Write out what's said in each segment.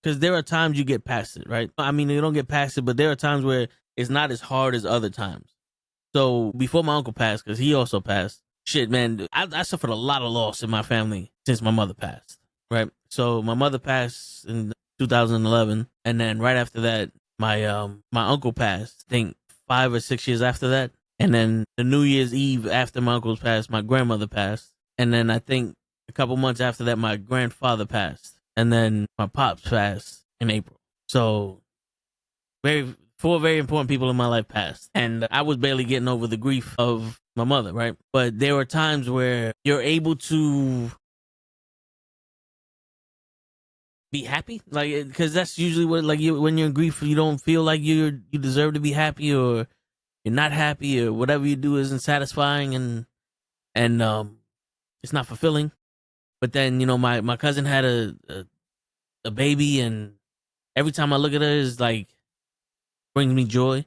because there are times you get past it, right? I mean, you don't get past it, but there are times where it's not as hard as other times. So before my uncle passed, because he also passed, shit, man, I suffered a lot of loss in my family since my mother passed, right? So my mother passed in 2011, and then right after that, my uncle passed. I think 5 or 6 years after that, and then the New Year's Eve after my uncle's passed, my grandmother passed, and then I think a couple months after that, my grandfather passed, and then my pops passed in April. So four very important people in my life passed, and I was barely getting over the grief of my mother, right? But there were times where you're able to be happy, like, because that's usually what, like, when you're in grief, you don't feel like you deserve to be happy, or you're not happy, or whatever you do isn't satisfying, and it's not fulfilling. But then, my cousin had a baby, and every time I look at her, it's like brings me joy.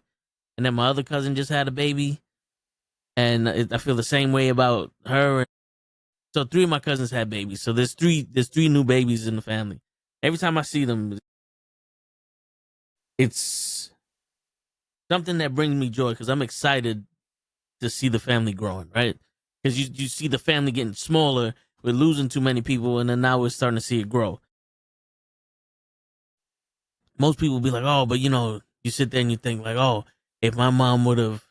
And then my other cousin just had a baby, and I feel the same way about her. So three of my cousins had babies. So there's three new babies in the family. Every time I see them, it's something that brings me joy because I'm excited to see the family growing, right? Because you see the family getting smaller. We're losing too many people, and then now we're starting to see it grow. Most people be like, oh, but you sit there and you think like, oh, if my mom would have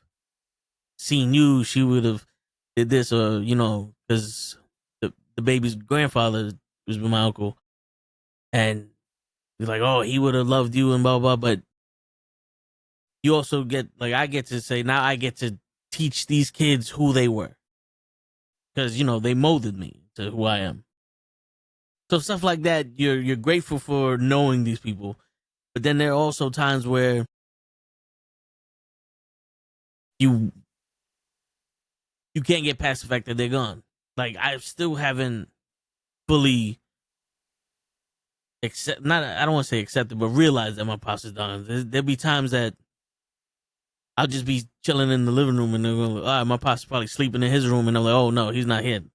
seen you, she would have did this, or because the baby's grandfather was my uncle, and he's like, oh, he would have loved you and blah blah. But you also get, like, I get to say now I get to teach these kids who they were, because they molded me to who I am. So stuff like that, you're grateful for knowing these people, but then there are also times where you you can't get past the fact that they're gone. Like, I still haven't fully accept, not, I don't want to say accepted, but realize that my pops is done. There'll be times that I'll just be chilling in the living room, and they're going, all right, my pops is probably sleeping in his room, and I'm like, oh no, he's not here.